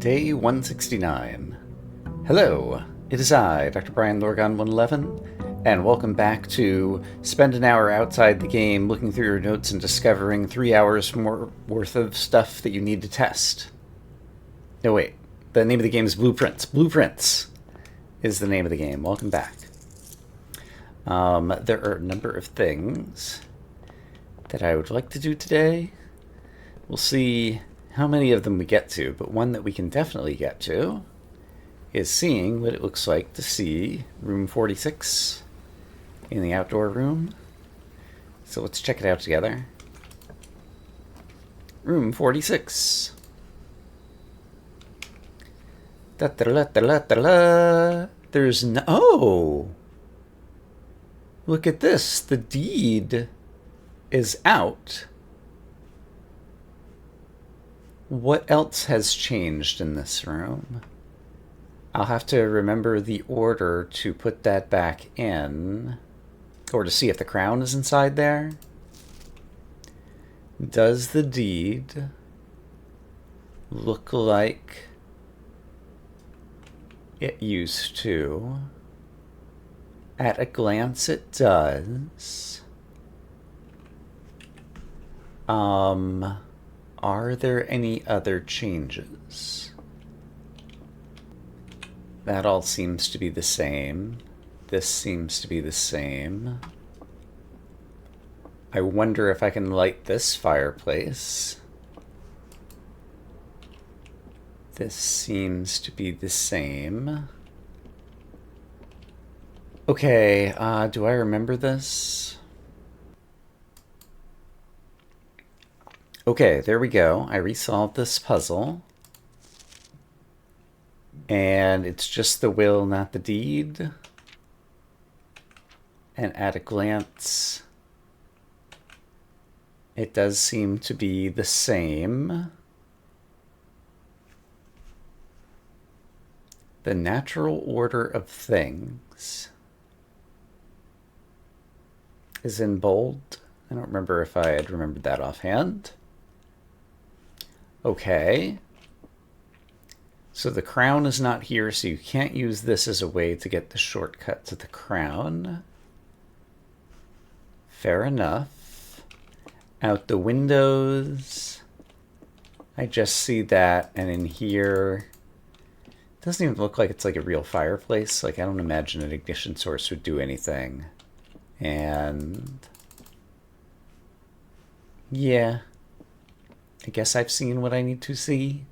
Day 169. Hello, it is I, Dr. Brian Lorgon 111, and welcome back to spend an hour outside the game looking through your notes and discovering 3 hours more worth of stuff that you need to test. No, wait. The name of the game is Blueprints. Blueprints is the name of the game. Welcome back. There are a number of things that I would like to do today. We'll see how many of them we get to, but one that we can definitely get to is seeing what it looks like to see room 46 in the outdoor room. So let's check it out together. Room 46. Da-da-da-da-da-da-da. There's no... Oh! Look at this. The deed is out. What else has changed in this room? I'll have to remember the order to put that back in, or to see if the crown is inside there. Does the deed look like it used to? At a glance, it does. Are there any other changes? That all seems to be the same. This seems to be the same. I wonder if I can light this fireplace. This seems to be the same. Okay, do I remember this? Okay, there we go. I resolved this puzzle. And it's just the will, not the deed. And at a glance, it does seem to be the same. The natural order of things is in bold. I don't remember if I had remembered that offhand. Okay. So the crown is not here, so you can't use this as a way to get the shortcut to the crown. Fair enough. Out the windows. I just see that, and in here, it doesn't even look like it's like a real fireplace. Like, I don't imagine an ignition source would do anything. And yeah. I guess I've seen what I need to see.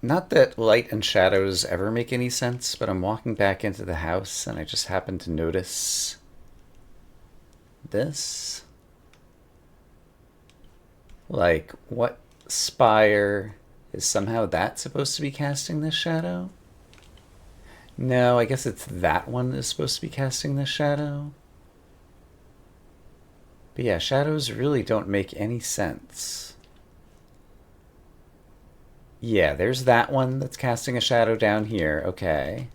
Not that light and shadows ever make any sense, but I'm walking back into the house and I just happen to notice this. Like, what spire is somehow that supposed to be casting this shadow? No, I guess it's that one is supposed to be casting this shadow. But yeah, shadows really don't make any sense. Yeah, there's that one that's casting a shadow down here. Okay.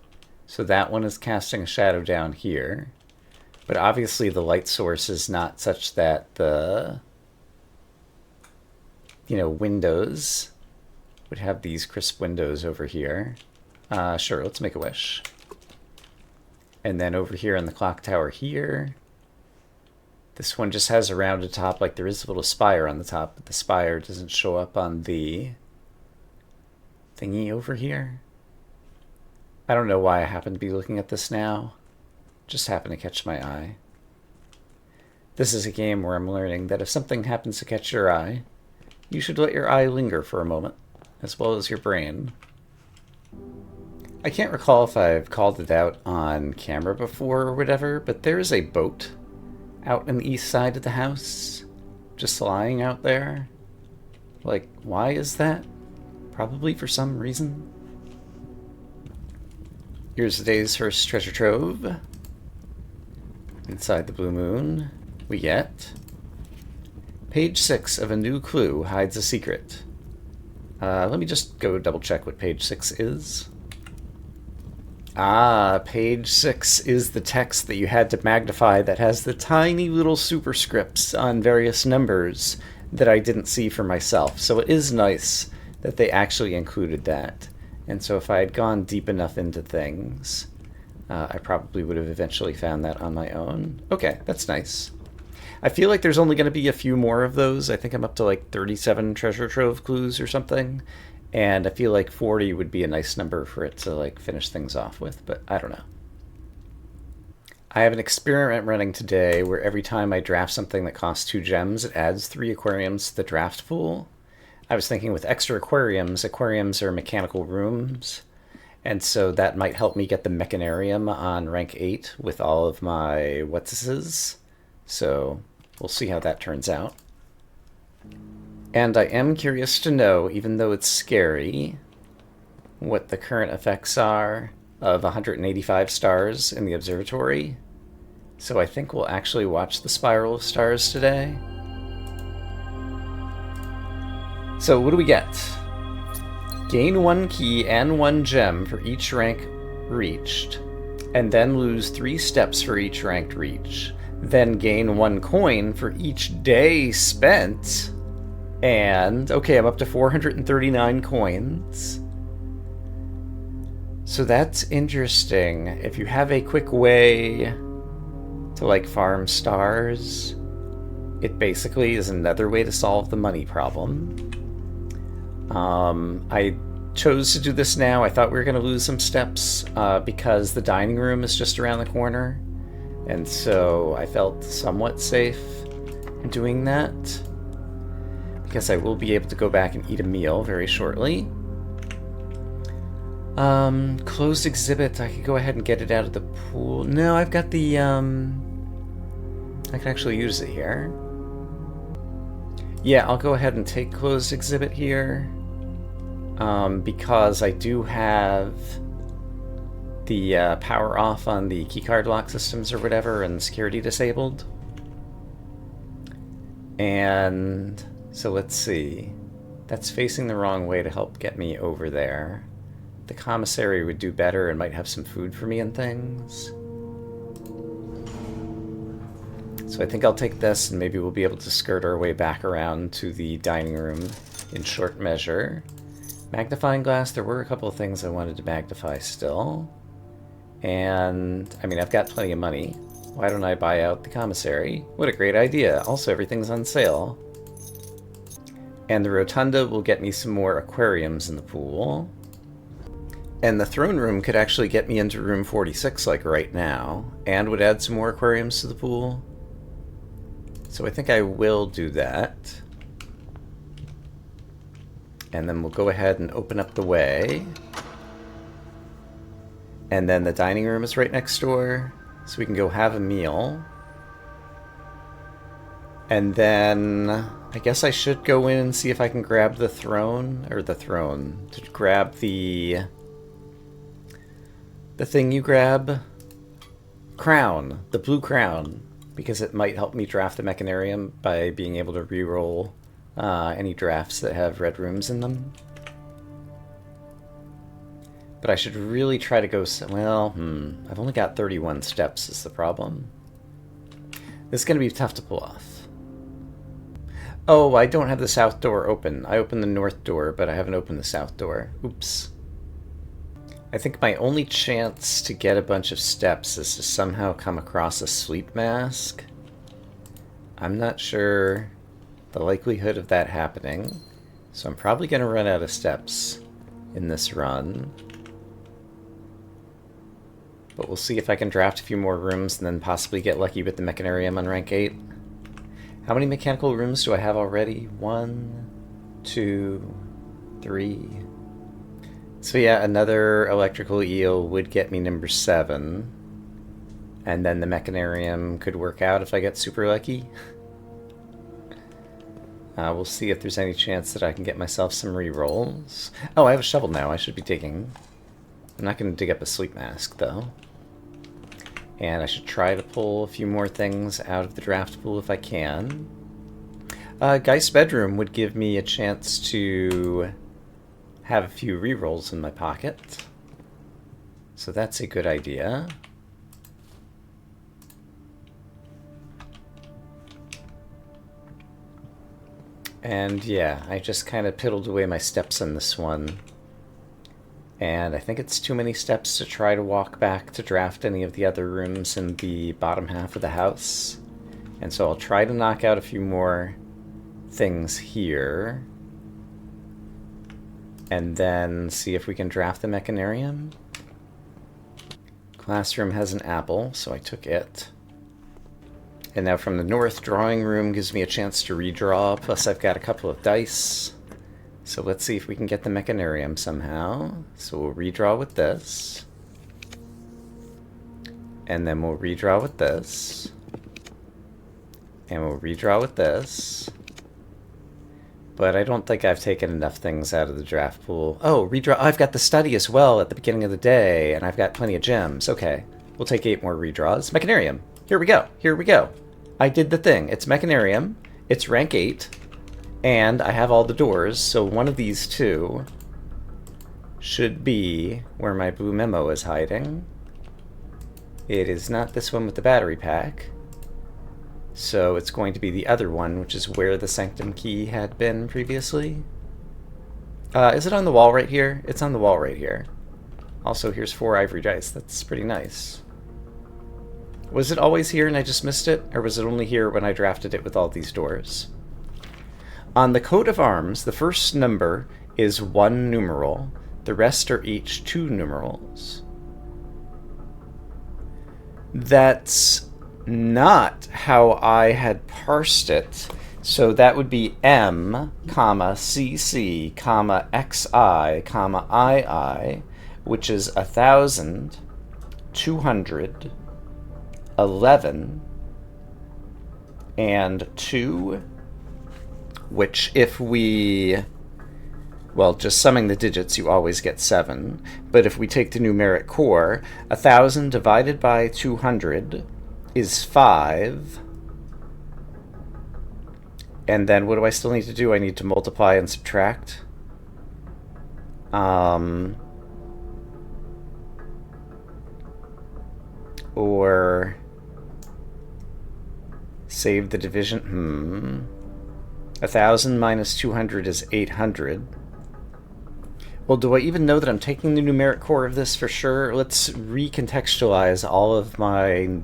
So that one is casting a shadow down here. But obviously the light source is not such that the, windows would have these crisp windows over here. Sure, let's make a wish. And then over here in the clock tower here, this one just has a rounded top, like there is a little spire on the top, but the spire doesn't show up on the thingy over here. I don't know why I happen to be looking at this now. Just happened to catch my eye. This is a game where I'm learning that if something happens to catch your eye, you should let your eye linger for a moment, as well as your brain. I can't recall if I've called it out on camera before or whatever, but there is a boat out on the east side of the house, just lying out there. Like, why is that? Probably for some reason. Here's the day's first treasure trove. Inside the blue moon, we get page 6 of a new clue hides a secret. Let me just go double check what page 6 is. Ah, page 6 is the text that you had to magnify that has the tiny little superscripts on various numbers that I didn't see for myself. So it is nice that they actually included that. And so if I had gone deep enough into things, I probably would have eventually found that on my own. Okay, that's nice. I feel like there's only going to be a few more of those. I think I'm up to like 37 treasure trove clues or something. And I feel like 40 would be a nice number for it to like finish things off with, but I don't know. I have an experiment running today where every time I draft something that costs 2 gems, it adds 3 aquariums to the draft pool. I was thinking with extra aquariums are mechanical rooms, and so that might help me get the mechanarium on rank 8 with all of my what's-is. So we'll see how that turns out. And I am curious to know, even though it's scary, what the current effects are of 185 stars in the observatory. So I think we'll actually watch the Spiral of Stars today. So what do we get? Gain 1 key and 1 gem for each rank reached, and then lose 3 steps for each rank reach. Then gain 1 coin for each day spent. And, okay, I'm up to 439 coins. So that's interesting. If you have a quick way to, like, farm stars, it basically is another way to solve the money problem. I chose to do this now. I thought we were going to lose some steps because the dining room is just around the corner. And so I felt somewhat safe in doing that, because I will be able to go back and eat a meal very shortly. Closed exhibit. I could go ahead and get it out of the pool. No, I've got the, I can actually use it here. Yeah, I'll go ahead and take closed exhibit here, because I do have the power off on the keycard lock systems or whatever, and security disabled. And so let's see. That's facing the wrong way to help get me over there. The commissary would do better and might have some food for me and things. So I think I'll take this, and maybe we'll be able to skirt our way back around to the dining room in short measure. Magnifying glass, there were a couple of things I wanted to magnify still. And, I mean, I've got plenty of money. Why don't I buy out the commissary? What a great idea. Also, everything's on sale. And the rotunda will get me some more aquariums in the pool. And the throne room could actually get me into room 46, like right now, and would add some more aquariums to the pool. So I think I will do that. And then we'll go ahead and open up the way. And then the dining room is right next door, so we can go have a meal. And then I guess I should go in and see if I can grab the throne, to grab the thing you grab. Crown, the blue crown, because it might help me draft the mechanarium by being able to reroll any drafts that have red rooms in them. But I should really try to go... Well, I've only got 31 steps is the problem. This is going to be tough to pull off. Oh, I don't have the south door open. I opened the north door, but I haven't opened the south door. Oops. I think my only chance to get a bunch of steps is to somehow come across a sleep mask. I'm not sure the likelihood of that happening, so I'm probably going to run out of steps in this run. But we'll see if I can draft a few more rooms and then possibly get lucky with the mechanarium on rank 8. How many mechanical rooms do I have already? 1, 2, 3. So yeah, another electrical eel would get me number 7. And then the mechanarium could work out if I get super lucky. We'll see if there's any chance that I can get myself some rerolls. Oh, I have a shovel now. I should be digging. I'm not going to dig up a sleep mask, though. And I should try to pull a few more things out of the draft pool if I can. Geist's bedroom would give me a chance to have a few rerolls in my pocket. So that's a good idea. And yeah, I just kind of piddled away my steps in this one. And I think it's too many steps to try to walk back to draft any of the other rooms in the bottom half of the house. And so I'll try to knock out a few more things here. And then see if we can draft the mechanarium. Classroom has an apple, so I took it. And now from the north, drawing room gives me a chance to redraw, plus I've got a couple of dice. So let's see if we can get the mechanarium somehow. So we'll redraw with this. And then we'll redraw with this. And we'll redraw with this. But I don't think I've taken enough things out of the draft pool. Oh, redraw. I've got the study as well at the beginning of the day, and I've got plenty of gems. Okay, we'll take 8 more redraws. Mechanarium. Here we go. Here we go. I did the thing. It's Mechanarium. It's rank 8. And I have all the doors, so one of these two should be where my blue memo is hiding. It is not this one with the battery pack. So it's going to be the other one, which is where the sanctum key had been previously. Is it on the wall right here? It's on the wall right here. Also, here's 4 ivory dice. That's pretty nice. Was it always here and I just missed it? Or was it only here when I drafted it with all these doors? On the coat of arms, the first number is 1 numeral. The rest are each 2 numerals. That's not how I had parsed it. So that would be M, comma, CC, comma, XI, comma, II, which is 1,211 and 2, which if we, well, just summing the digits, you always get 7. But if we take the numeric core, 1,000 divided by 200 is 5. And then what do I still need to do? I need to multiply and subtract. Or save the division. 1,000 minus 200 is 800. Well, do I even know that I'm taking the numeric core of this for sure? Let's recontextualize all of my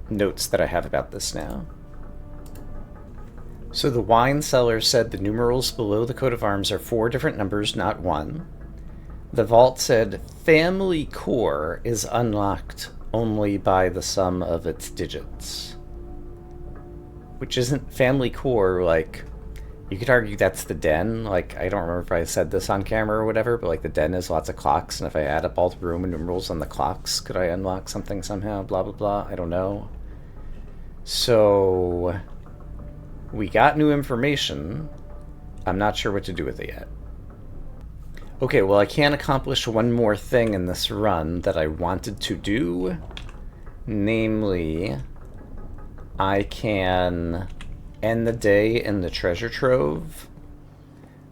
notes that I have about this now. So the wine cellar said the numerals below the coat of arms are 4 different numbers, not 1. The vault said family core is unlocked only by the sum of its digits. Which isn't family core, like, you could argue that's the den. Like, I don't remember if I said this on camera or whatever, but like the den is lots of clocks, and if I add up all the Roman numerals on the clocks, could I unlock something somehow? Blah, blah, blah. I don't know. So we got new information. I'm not sure what to do with it yet. Okay, well, I can accomplish one more thing in this run that I wanted to do. Namely, I can end the day in the treasure trove.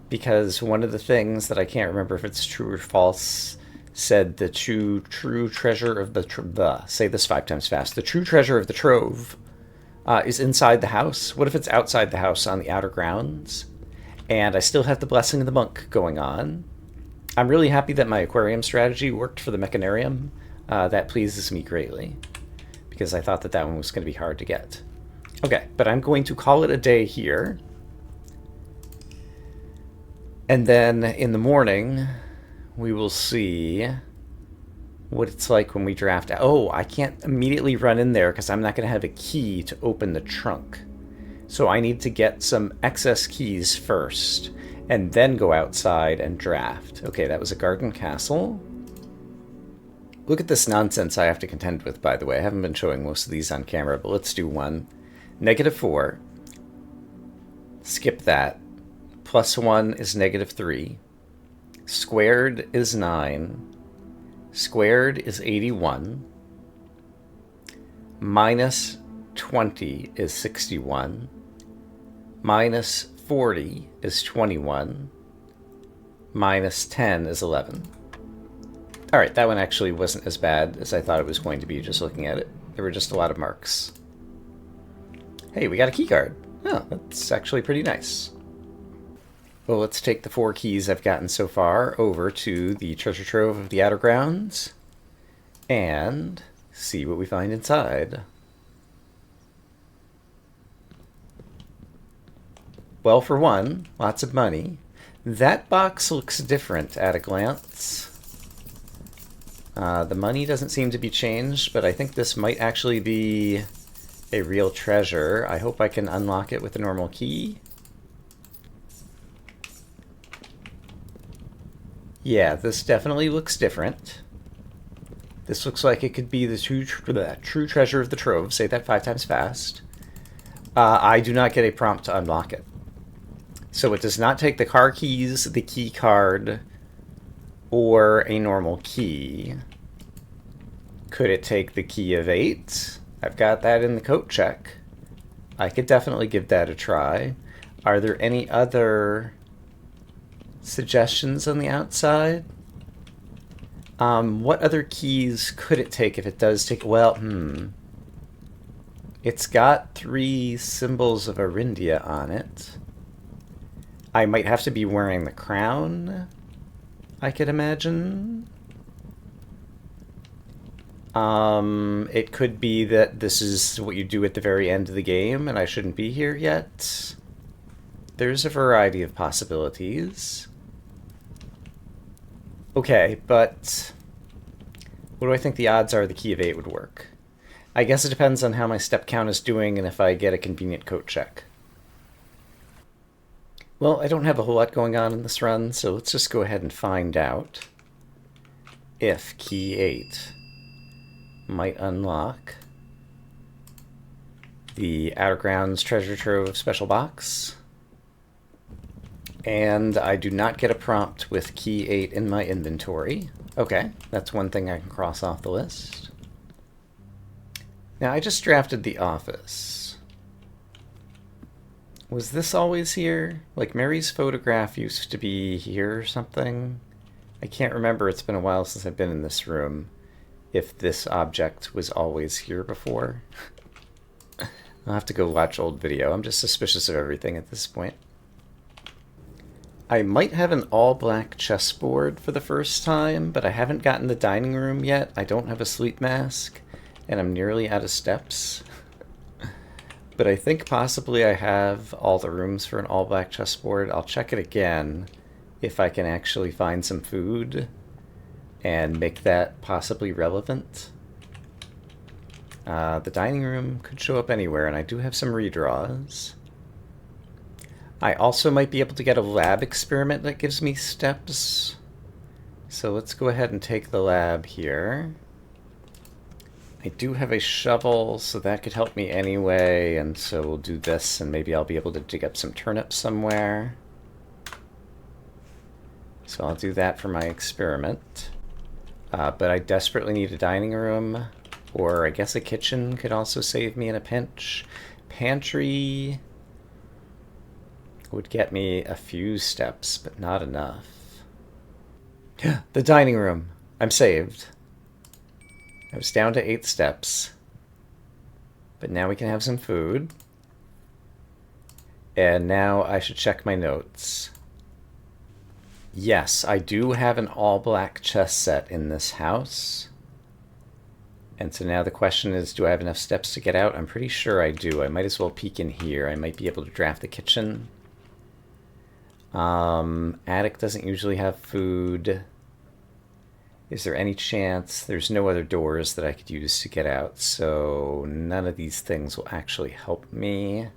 Because one of the things that I can't remember if it's true or false said the true treasure of the say this 5 times fast. The true treasure of the trove is inside the house. What if it's outside the house on the outer grounds? And I still have the Blessing of the Monk going on. I'm really happy that my aquarium strategy worked for the mechanarium. That pleases me greatly, because I thought that that one was going to be hard to get. Okay, but I'm going to call it a day here. And then in the morning, we will see what it's like when we draft. Oh, I can't immediately run in there because I'm not going to have a key to open the trunk. So I need to get some excess keys first and then go outside and draft. Okay, that was a garden castle. Look at this nonsense I have to contend with, by the way. I haven't been showing most of these on camera, but let's do one. -4. Skip that. +1 is -3. Squared is 9. Squared is 81. -20 is 61. -40 is 21. -10 is 11. Alright, that one actually wasn't as bad as I thought it was going to be just looking at it. There were just a lot of marks. Hey, we got a key card. Oh, that's actually pretty nice. Well, let's take the 4 keys I've gotten so far over to the treasure trove of the Outer Grounds and see what we find inside. Well, for one, lots of money. That box looks different at a glance. The money doesn't seem to be changed, but I think this might actually be a real treasure. I hope I can unlock it with a normal key. Yeah, this definitely looks different. This looks like it could be the true treasure of the trove. Say that 5 times fast. I do not get a prompt to unlock it. So it does not take the car keys, the key card, or a normal key. Could it take the key of 8? I've got that in the coat check. I could definitely give that a try. Are there any other suggestions on the outside? What other keys could it take if it does take... Well, It's got 3 symbols of Arindia on it. I might have to be wearing the crown, I could imagine. It could be that this is what you do at the very end of the game and I shouldn't be here yet. There's a variety of possibilities. Okay, but what do I think the odds are the key of 8 would work? I guess it depends on how my step count is doing and if I get a convenient coat check. Well, I don't have a whole lot going on in this run, so let's just go ahead and find out if key 8 might unlock the Outer Grounds Treasure Trove special box. And I do not get a prompt with key 8 in my inventory. Okay, that's one thing I can cross off the list. Now, I just drafted the office. Was this always here? Like, Mary's photograph used to be here or something? I can't remember. It's been a while since I've been in this room. If this object was always here before. I'll have to go watch old video. I'm just suspicious of everything at this point. I might have an all-black chessboard for the first time, but I haven't gotten the dining room yet. I don't have a sleep mask, and I'm nearly out of steps. But I think possibly I have all the rooms for an all-black chessboard. I'll check it again if I can actually find some food and make that possibly relevant. The dining room could show up anywhere, and I do have some redraws. I also might be able to get a lab experiment that gives me steps. So let's go ahead and take the lab here. I do have a shovel, so that could help me anyway, and so we'll do this, and maybe I'll be able to dig up some turnips somewhere. So I'll do that for my experiment. But I desperately need a dining room, or I guess a kitchen could also save me in a pinch. Pantry would get me a few steps, but not enough. The dining room! I'm saved. I was down to 8 steps. But now we can have some food. And now I should check my notes. Yes, I do have an all-black chess set in this house. And so now the question is, do I have enough steps to get out? I'm pretty sure I do. I might as well peek in here. I might be able to draft the kitchen. Attic doesn't usually have food. Is there any chance? There's no other doors that I could use to get out, so none of these things will actually help me.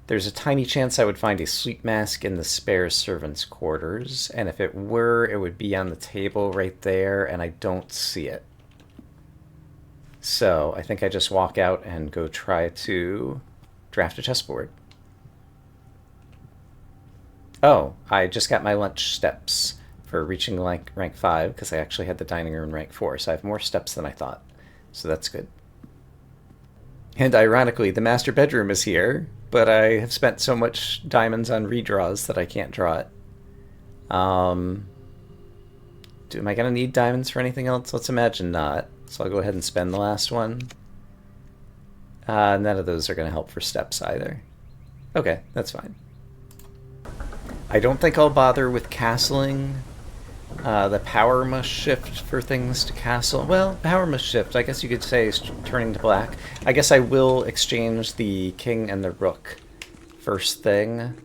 There's a tiny chance I would find a sleep mask in the spare servants' quarters, and if it were, it would be on the table right there, and I don't see it. So I think I just walk out and go try to draft a chessboard. Oh, I just got my lunch steps for reaching rank 5, because I actually had the dining room rank 4, so I have more steps than I thought. So that's good. And ironically, the master bedroom is here, but I have spent so much diamonds on redraws that I can't draw it. Am I going to need diamonds for anything else? Let's imagine not. So I'll go ahead and spend the last one. None of those are going to help for steps either. Okay, that's fine. I don't think I'll bother with castling. The power must shift for things to castle. Well, power must shift. I guess you could say is turning to black. I guess I will exchange the king and the rook first thing,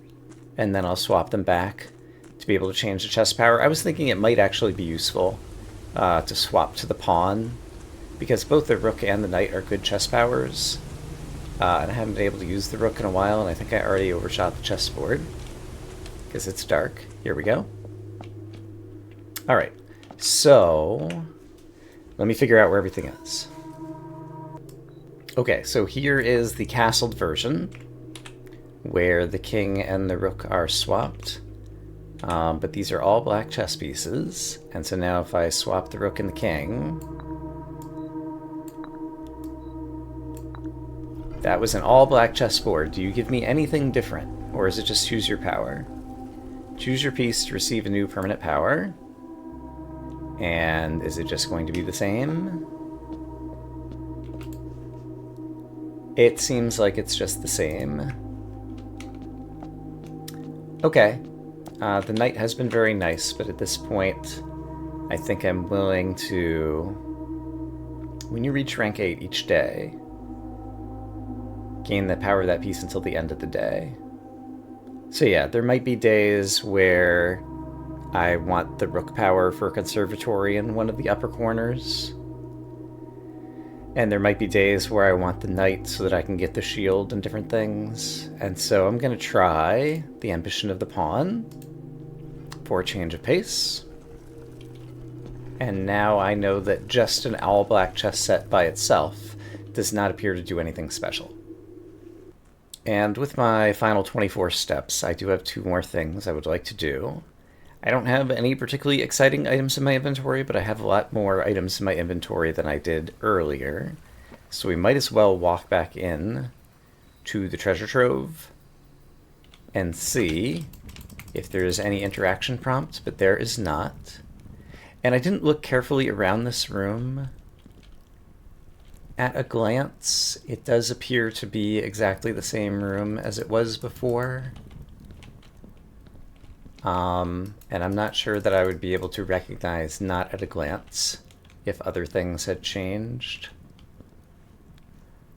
and then I'll swap them back to be able to change the chess power. I was thinking it might actually be useful to swap to the pawn, because both the rook and the knight are good chess powers. And I haven't been able to use the rook in a while, and I think I already overshot the chessboard because it's dark. Here we go. Alright, so let me figure out where everything is. Okay, so here is the castled version, where the king and the rook are swapped. But these are all black chess pieces, and so now if I swap the rook and the king... That was an all-black chessboard. Do you give me anything different, or is it just choose your power? Choose your piece to receive a new permanent power. And is it just going to be the same? It seems like it's just the same. Okay. The knight has been very nice, but at this point, I think I'm willing to... When you reach rank 8 each day, gain the power of that piece until the end of the day. So yeah, there might be days where I want the rook power for a conservatory in one of the upper corners. And there might be days where I want the knight so that I can get the shield and different things. And so I'm going to try the ambition of the pawn for a change of pace. And now I know that just an all-black chess set by itself does not appear to do anything special. And with my final 24 steps, I do have 2 more things I would like to do. I don't have any particularly exciting items in my inventory, but I have a lot more items in my inventory than I did earlier. So we might as well walk back in to the treasure trove and see if there is any interaction prompt, but there is not. And I didn't look carefully around this room. At a glance, it does appear to be exactly the same room as it was before. And I'm not sure that I would be able to recognize not at a glance if other things had changed.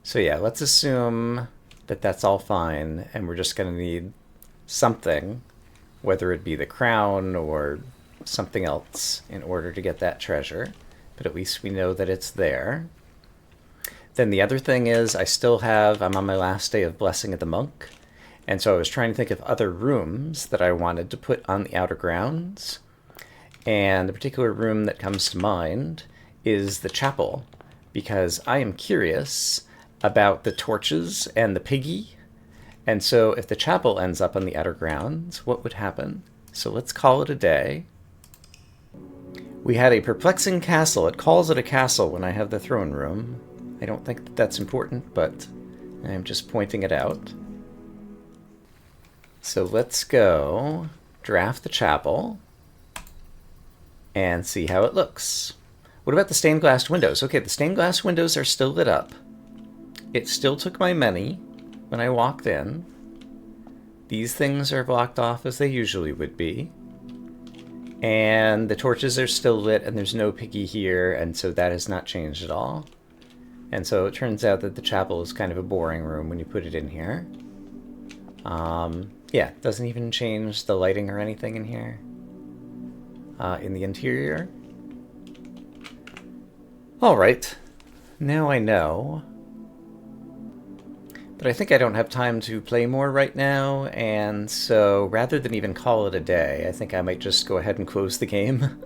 So yeah, let's assume that that's all fine, and we're just going to need something, whether it be the crown or something else, in order to get that treasure. But at least we know that it's there. Then the other thing is I'm on my last day of Blessing of the Monk. And so I was trying to think of other rooms that I wanted to put on the outer grounds. And the particular room that comes to mind is the chapel, because I am curious about the torches and the piggy. And so if the chapel ends up on the outer grounds, what would happen? So let's call it a day. We had a perplexing castle. It calls it a castle when I have the throne room. I don't think that that's important, but I'm just pointing it out. So let's go draft the chapel and see how it looks. What about the stained glass windows? Okay, the stained glass windows are still lit up. It still took my many when I walked in. These things are blocked off as they usually would be. And the torches are still lit, and there's no piggy here, and so that has not changed at all. And so it turns out that the chapel is kind of a boring room when you put it in here. Yeah, it doesn't even change the lighting or anything in here. In the interior. Alright, now I know. But I think I don't have time to play more right now, and so rather than even call it a day, I think I might just go ahead and close the game.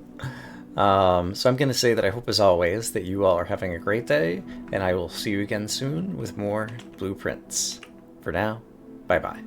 So I'm going to say that I hope, as always, that you all are having a great day, and I will see you again soon with more blueprints. For now, bye-bye.